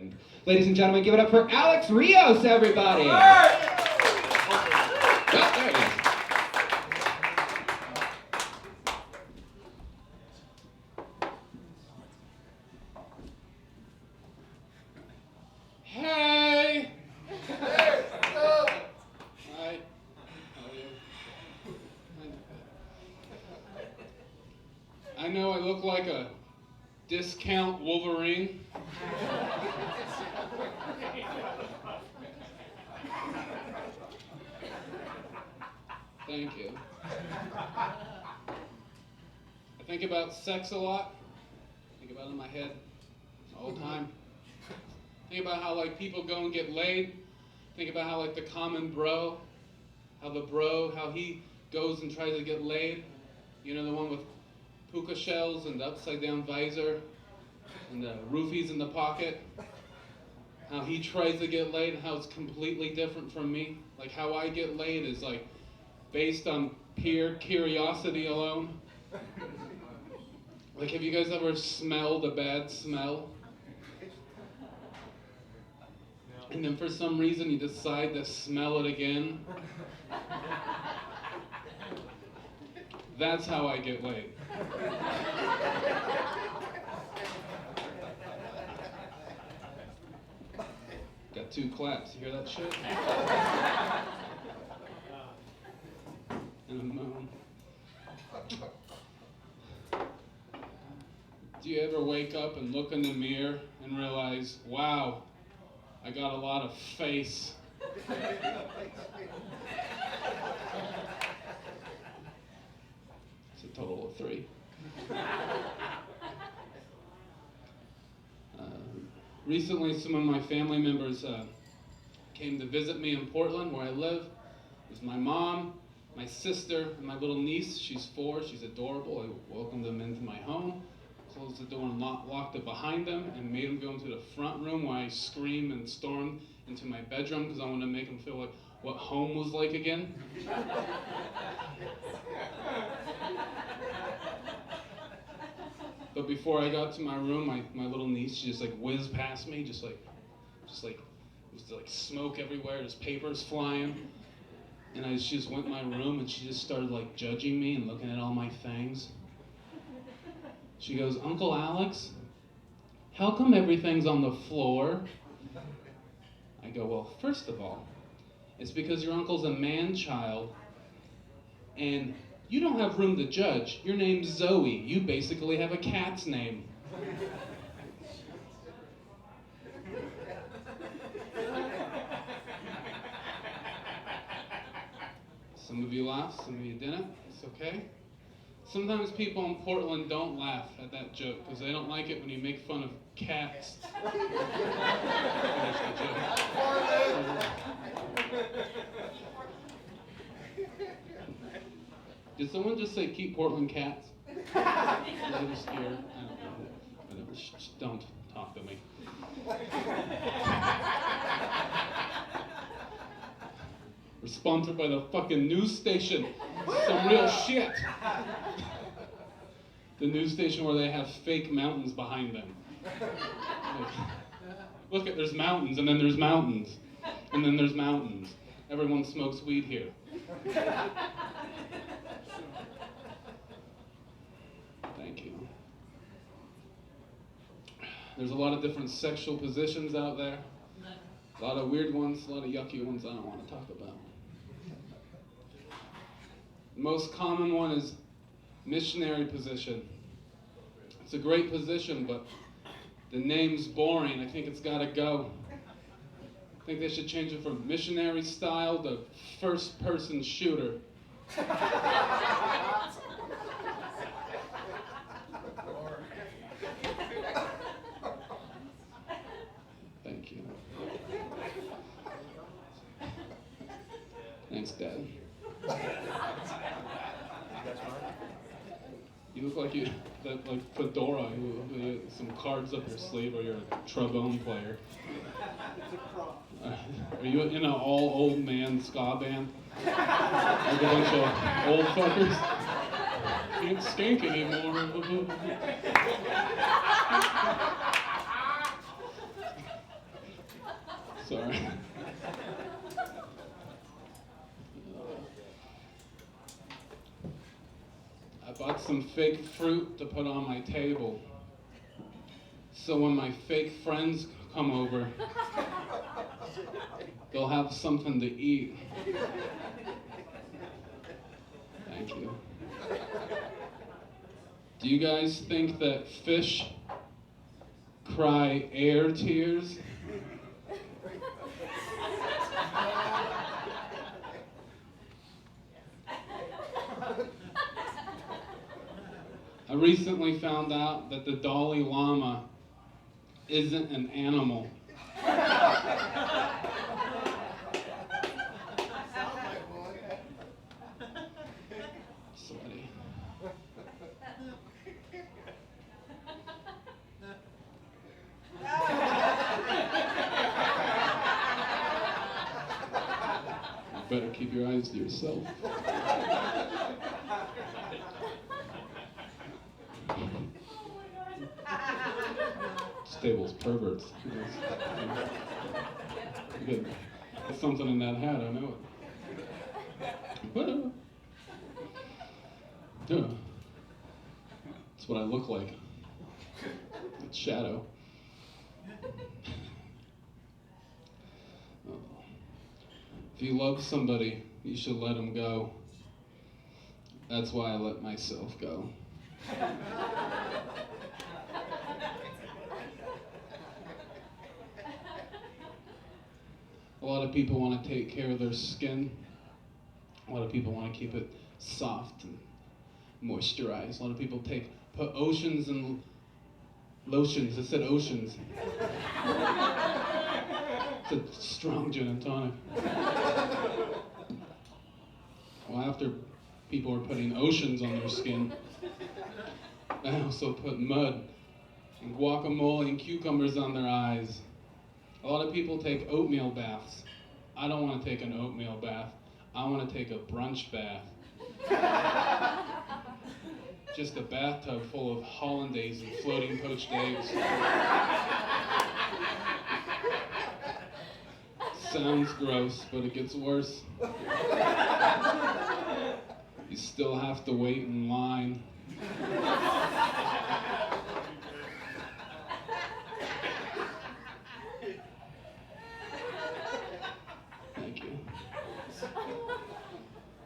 And ladies and gentlemen, give it up for Alex Rios, everybody. Oh, there it is. Hey! Hi. How are you? I know I look like a discount Wolverine. Thank you. I think about sex a lot. I think about it in my head all the time. Think about how like people go and get laid. Think about how like the common bro, how he goes and tries to get laid. You know, the one with puka shells and the upside down visor and the roofies in the pocket. How he tries to get laid and how it's completely different from me. Like how I get laid is like based on pure curiosity alone. Like have you guys ever smelled a bad smell? And then for some reason you decide to smell it again. That's how I get laid. Got 2 claps. You hear that shit? And a moan. Do you ever wake up and look in the mirror and realize, wow, I got a lot of face? It's a total of 3. Recently, some of my family members came to visit me in Portland, where I live. It was my mom, my sister, and my little niece. She's 4. She's adorable. I welcomed them into my home, closed the door and locked it behind them, and made them go into the front room where I screamed and stormed into my bedroom because I wanted to make them feel like what home was like again. But before I got to my room, my little niece, she just like whizzed past me, just like it was like smoke everywhere, there's papers flying. And she just went in my room and she just started like judging me and looking at all my things. She goes, "Uncle Alex, how come everything's on the floor?" I go, "Well, first of all, it's because your uncle's a man-child and you don't have room to judge. Your name's Zoe. You basically have a cat's name." Some of you laughed, some of you didn't. It's okay. Sometimes people in Portland don't laugh at that joke because they don't like it when you make fun of cats. Finish the joke. Did someone just say keep Portland cats? I was scared. I don't know. Whatever. Just don't talk to me. We're sponsored by the fucking news station. Some real shit. The news station where they have fake mountains behind them. Look, there's mountains, and then there's mountains, and then there's mountains. Everyone smokes weed here. Thank you. There's a lot of different sexual positions out there. A lot of weird ones, a lot of yucky ones I don't want to talk about. The most common one is missionary position. It's a great position, but the name's boring. I think it's got to go. I think they should change it from missionary style to first person shooter. Thank you. Thanks, Dad. You look like like Fedora, you some cards up your sleeve, or you're a trombone player. Are you in an all old man ska band? Like a bunch of old fuckers? Can't stink anymore. Sorry. I bought some fake fruit to put on my table. So when my fake friends come over, they'll have something to eat. Thank you. Do you guys think that fish cry air tears? I recently found out that the Dalai Lama isn't an animal. Sweaty. You better keep your eyes to yourself. This table's perverts. There's something in that hat, I know it. That's what I look like. It's shadow. If you love somebody, you should let them go. That's why I let myself go. A lot of people want to take care of their skin. A lot of people want to keep it soft and moisturized. A lot of people put oceans and lotions. I said oceans. It's a strong gin and tonic. Well, after people are putting oceans on their skin, I also put mud and guacamole and cucumbers on their eyes. A lot of people take oatmeal baths. I don't want to take an oatmeal bath. I want to take a brunch bath. Just a bathtub full of hollandaise and floating poached eggs. Sounds gross, but it gets worse. You still have to wait in line. Thank you.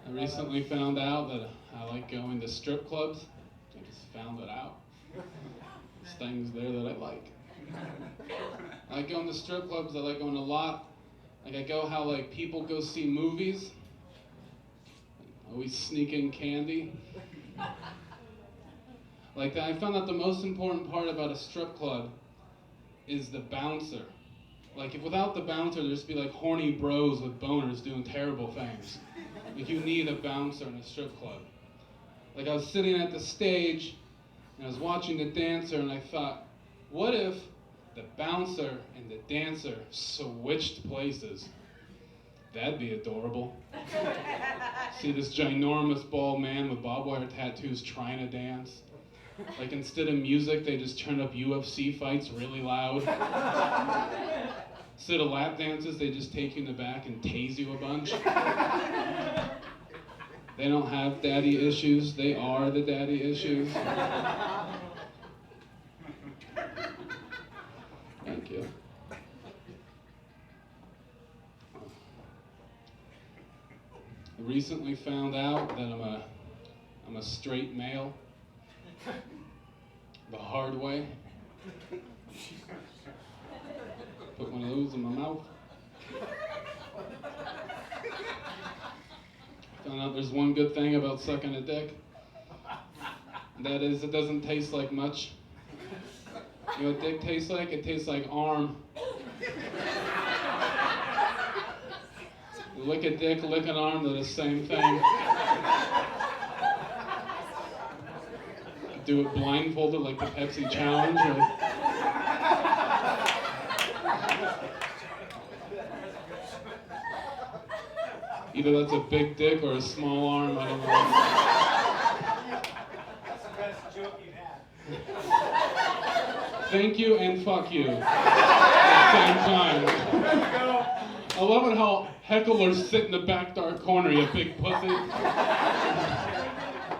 I recently found out that I like going to strip clubs. I just found it out. There's things there that I like. I like going to strip clubs. I like going a lot. Like I go how like people go see movies. Always sneak in candy. Like I found out the most important part about a strip club is the bouncer. Like if without the bouncer, there'd just be like horny bros with boners doing terrible things. Like you need a bouncer in a strip club. Like I was sitting at the stage and I was watching the dancer and I thought, what if the bouncer and the dancer switched places? That'd be adorable. See this ginormous bald man with barbed wire tattoos trying to dance. Like instead of music, they just turn up UFC fights really loud. Instead of lap dances, they just take you in the back and tase you a bunch. They don't have daddy issues, they are the daddy issues. Thank you. I recently found out that I'm a straight male. The hard way. Put one of those in my mouth. Found out there's one good thing about sucking a dick. And that is it doesn't taste like much. You know what dick tastes like? It tastes like arm. Lick a dick, lick an arm, they're the same thing. Do it blindfolded like the Pepsi challenge. Either that's a big dick or a small arm, I don't know. That's the best joke you had. Thank you and fuck you at the same time. Let's go. I love it how hecklers sit in the back dark corner, you big pussy.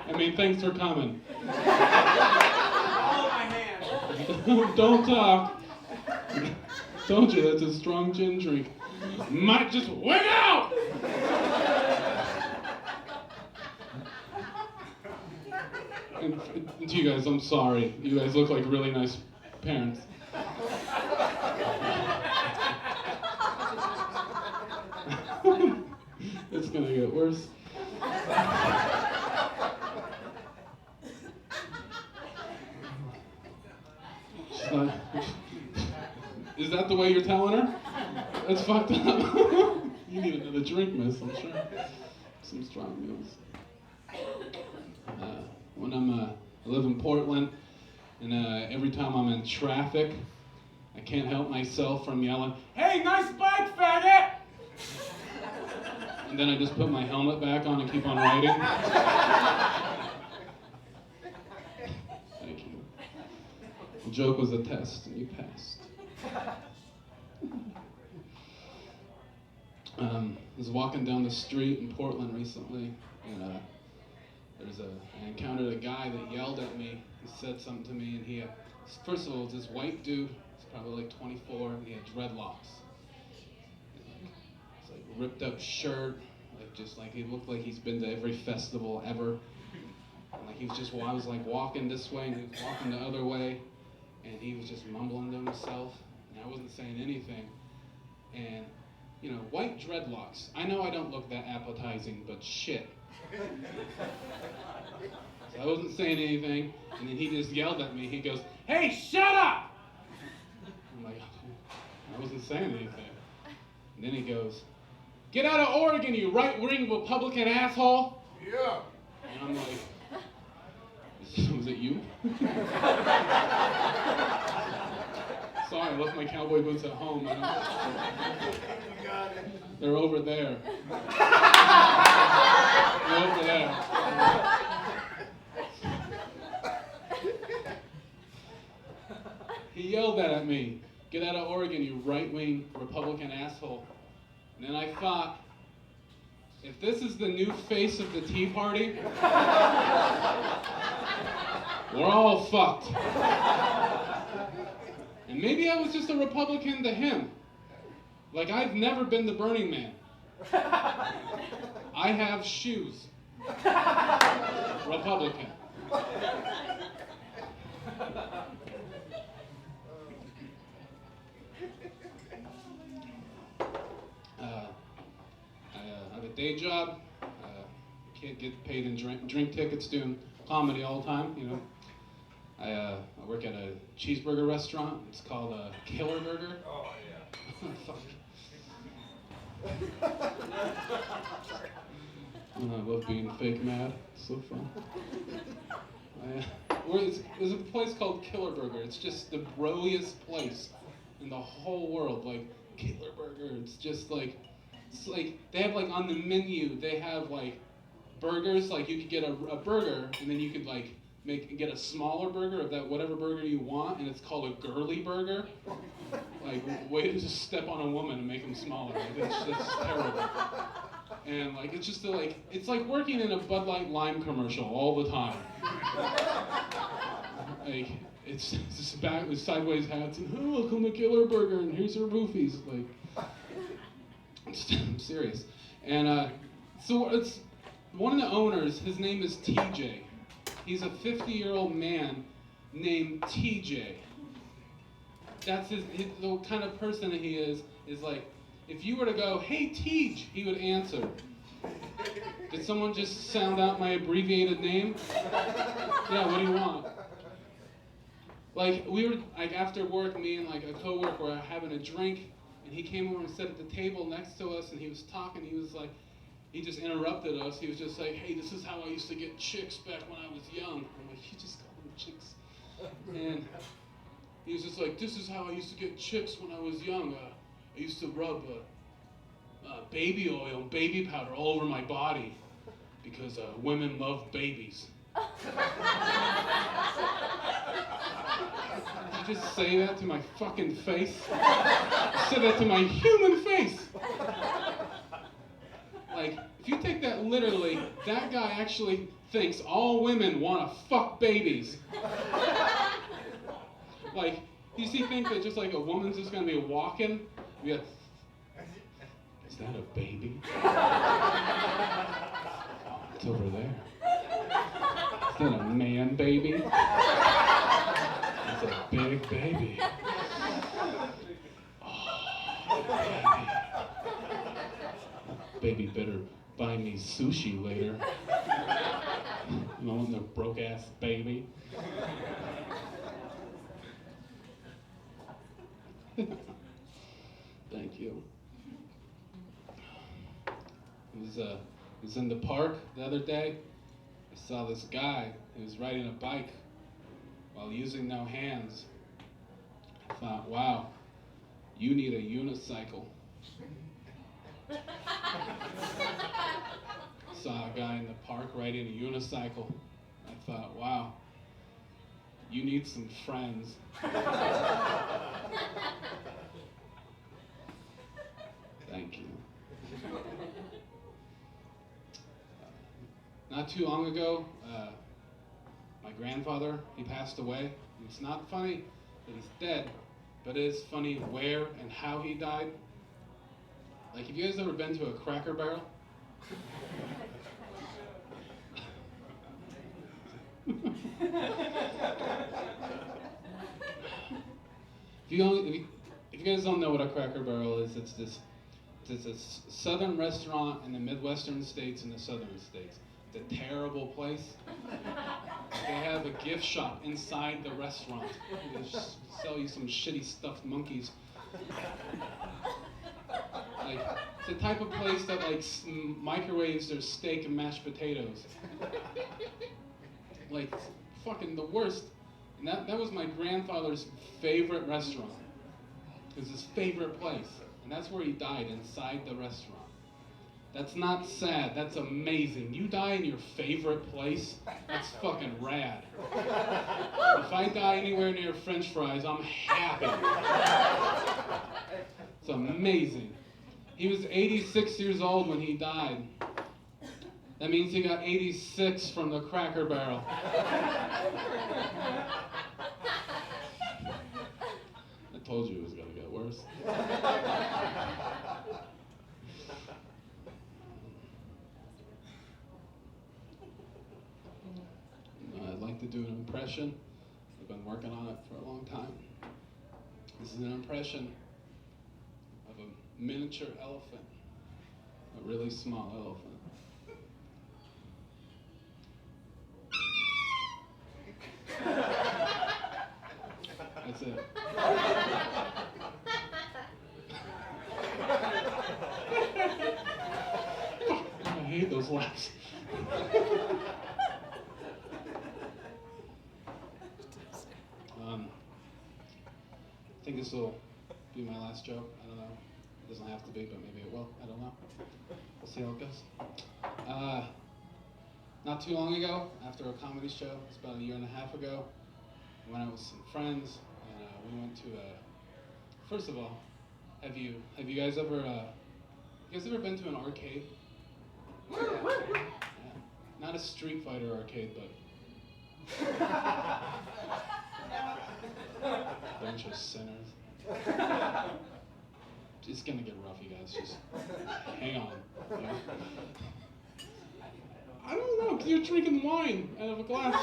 I mean, thanks for coming. Follow my hand. Don't talk. Told you that's a strong gin drink. Might just wing out! And to you guys, I'm sorry. You guys look like really nice parents. It's gonna get worse. Is that the way you're telling her? That's fucked up. You need another drink, miss, I'm sure. Some strong meals. When I live in Portland, and every time I'm in traffic, I can't help myself from yelling, "Hey, nice bike, faggot!" And then I just put my helmet back on and keep on riding. Thank you. The joke was a test, and you passed. I was walking down the street in Portland recently, and I encountered a guy that yelled at me. He said something to me, and he, first of all, it was this white dude. He's probably like 24, and he had dreadlocks. It's like ripped up shirt, like just like he looked like he's been to every festival ever. And like he was just, I was like walking this way, and he was walking the other way, and he was just mumbling to himself, and I wasn't saying anything. And you know, white dreadlocks. I know I don't look that appetizing, but shit. So I wasn't saying anything, and then he just yelled at me. He goes, "Hey, shut up!" I'm like, I wasn't saying anything. And then he goes, "Get out of Oregon, you right-wing Republican asshole!" Yeah. And I'm like, was it you? Sorry, I left my cowboy boots at home. I don't... They're over there. They're over there. He yelled that at me. "Get out of Oregon, you right-wing Republican asshole." And then I thought, if this is the new face of the Tea Party, we're all fucked. And maybe I was just a Republican to him. Like, I've never been the Burning Man. I have shoes. Republican. I have a day job. Can't get paid in drink tickets doing comedy all the time, you know. I work at a cheeseburger restaurant. It's called Killer Burger. Oh, yeah. Fuck. I love being fake mad. It's so fun. There's a place called Killer Burger. It's just the broiest place in the whole world. Like, Killer Burger. It's like they have like on the menu. They have like burgers. Like you could get a burger, and then you could like get a smaller burger of that whatever burger you want, and it's called a girly burger. Like, way to just step on a woman and make them smaller. Like, that's terrible. And like it's just it's like working in a Bud Light Lime commercial all the time. Like it's just back with sideways hats and welcome to Killer Burger and here's your roofies. Like I'm serious. And so it's one of the owners. His name is TJ. He's a 50-year-old man named TJ. That's the kind of person that he is like, if you were to go, "Hey, Tej," he would answer. Did someone just sound out my abbreviated name? Yeah, what do you want? Like, we were, like, after work, me and, like, a coworker were having a drink, and he came over and sat at the table next to us, and he was talking. He was like, he just interrupted us. He was just like, "Hey, this is how I used to get chicks back when I was young." I'm like, "You just call them chicks?" And he was just like, "This is how I used to get chicks when I was young. I used to rub baby oil and baby powder all over my body because women love babies." Did you just say that to my fucking face? You said that to my human face. Like, if you take that literally, that guy actually thinks all women want to fuck babies. Like, does he think that just like a woman's just gonna be walking? Be like, is that a baby? Oh, it's over there. Is that a man baby? It's a big baby. Oh, baby. Baby better buy me sushi later. You know, the broke ass baby. Thank you. I was in the park the other day. I saw this guy who was riding a bike while using no hands. I thought, wow, you need a unicycle. Saw a guy in the park riding a unicycle. I thought, wow, you need some friends. Thank you. Not too long ago, my grandfather, he passed away. It's not funny that he's dead, but it is funny where and how he died. Like, have you guys ever been to a Cracker Barrel? If you guys don't know what a Cracker Barrel is, it's a southern restaurant in the Midwestern states and the southern states. It's a terrible place. They have a gift shop inside the restaurant. They just sell you some shitty stuffed monkeys. Like, it's the type of place that like microwaves their steak and mashed potatoes. Like, fucking the worst. And that was my grandfather's favorite restaurant. It was his favorite place. And that's where he died, inside the restaurant. That's not sad, that's amazing. You die in your favorite place, that's fucking rad. If I die anywhere near French fries, I'm happy. It's amazing. He was 86 years old when he died. That means he got 86 from the Cracker Barrel. I told you it was gonna get worse. I'd like to do an impression. I've been working on it for a long time. This is an impression of a miniature elephant, a really small elephant. That's it. I hate those laughs. I think this will be my last joke. I don't know. It doesn't have to be, but maybe it will. I don't know. We'll see how it goes. Not too long ago, after a comedy show, it's about a year and a half ago, I went out with some friends, and we went to first of all, have you guys ever been to an arcade? Yeah. Not a Street Fighter arcade, but bunch of sinners. It's gonna get rough, you guys. Just hang on. You know? I don't know, because you're drinking wine out of a glass.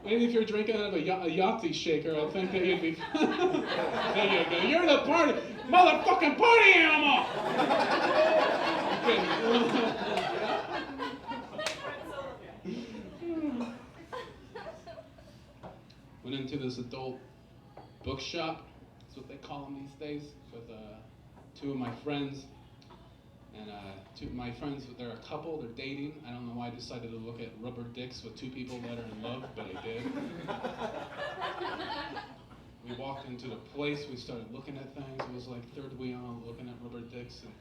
Maybe if you're drinking out of a Yahtzee shaker, I think that you'd be. There you go. You're the party, motherfucking party animal. Went into this adult bookshop. That's what they call them these days. With two of my friends. And two of my friends, they're a couple, they're dating. I don't know why I decided to look at rubber dicks with two people that are in love, but I did. We walked into the place, we started looking at things. It was like third wheel, looking at rubber dicks and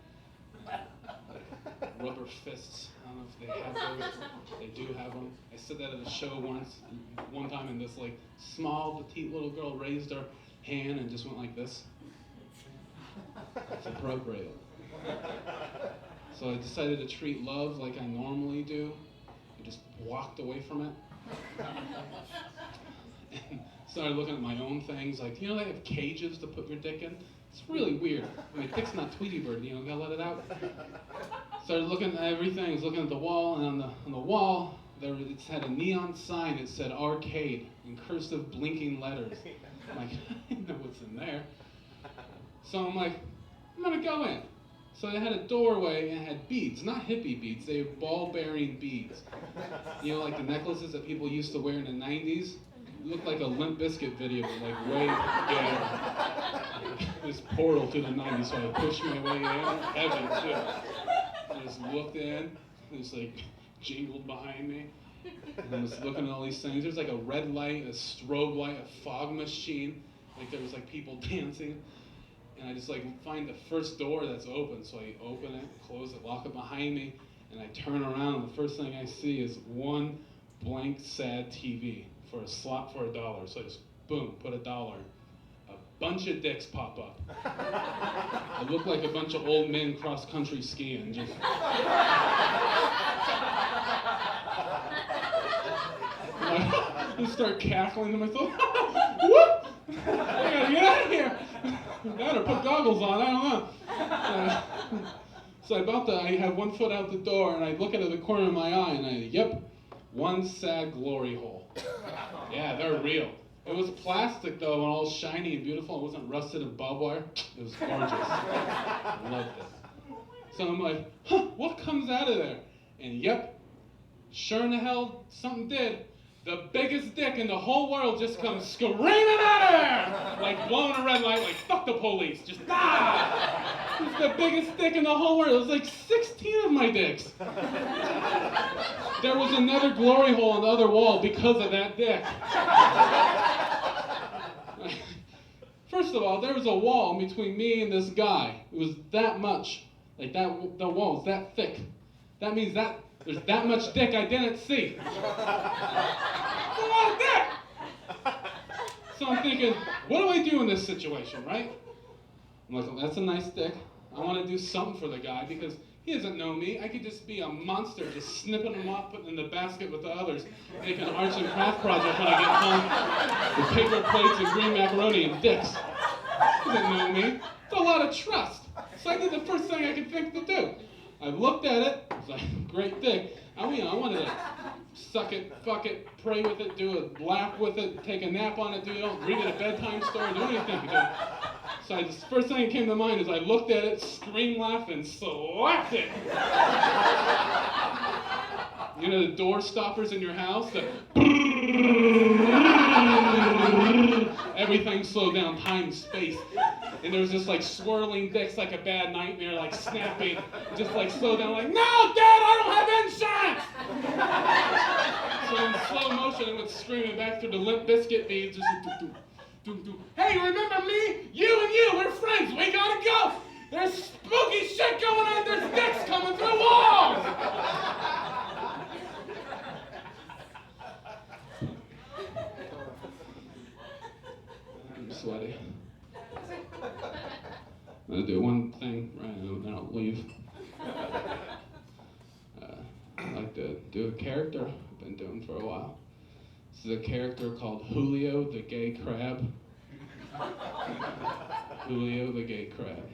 rubber fists. I don't know if they have those. They do have them. I said that at a show one time, and this like small, petite little girl raised her hand and just went like this. It's appropriate. So I decided to treat love like I normally do. I just walked away from it. And started looking at my own things, like, they have cages to put your dick in? It's really weird. My dick's not Tweety Bird, gotta let it out. Started looking at everything, I was looking at the wall, and on the wall, it had a neon sign that said arcade in cursive blinking letters. I'm like, I know what's in there. So I'm like, I'm gonna go in. So it had a doorway and it had beads, not hippie beads, they were ball-bearing beads. Like the necklaces that people used to wear in the 90s? It looked like a Limp Bizkit video, but like way gayer. This portal to the 90s, so I pushed my way in, heavy too. I just looked in, it was like jingled behind me. And I was looking at all these things. There's like a red light, a strobe light, a fog machine. Like there was like people dancing. And I just like find the first door that's open. So I open it, close it, lock it behind me, and I turn around and the first thing I see is one blank sad TV for a slot for $1. So I just boom, put $1. A bunch of dicks pop up. I look like a bunch of old men cross country skiing. Just I start cackling to myself. What? I gotta get out of here. I gotta put goggles on. I don't know. So I have one foot out the door, and I look out of the corner of my eye, and one sad glory hole. Yeah, they're real. It was plastic though, and all shiny and beautiful. It wasn't rusted and barbed wire. It was gorgeous. I loved it. So I'm like, what comes out of there? And sure in the hell, something did. The biggest dick in the whole world just comes screaming out of there! Like blowing a red light, like fuck the police, just It's the biggest dick in the whole world. It was like 16 of my dicks. There was another glory hole on the other wall because of that dick. First of all, there was a wall between me and this guy. It was that much. Like the wall was that thick. That means that there's that much dick I didn't see. It's a lot of dick! So I'm thinking, what do I do in this situation, right? I'm like, well, that's a nice dick. I want to do something for the guy because he doesn't know me. I could just be a monster, just snipping them off, putting them in the basket with the others, making an arts and craft project when I get home with paper plates and green macaroni and dicks. He doesn't know me. It's a lot of trust. So I did the first thing I could think to do. I looked at it. It was like, great dick. I wanted to suck it, fuck it, pray with it, do a laugh with it, take a nap on it, read it a bedtime story, do anything. So the first thing that came to mind is I looked at it, screamed, laughed, and slapped it. The door stoppers in your house? Everything slowed down, time, space. And there was just like swirling dicks like a bad nightmare, like snapping, just like slow down, like, no, Dad, I don't have insurance! So in slow motion, it went screaming back through the Limp Bizkit beads, just hey, remember me? You, we're friends, we gotta go! There's spooky shit going on, there's dicks coming through walls! I'm sweaty. I'm gonna do one thing right now, then I'll leave. I like to do a character I've been doing for a while. This is a character called Julio the Gay Crab. Julio the Gay Crab.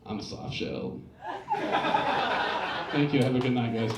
I'm soft-shelled. Thank you. Have a good night, guys.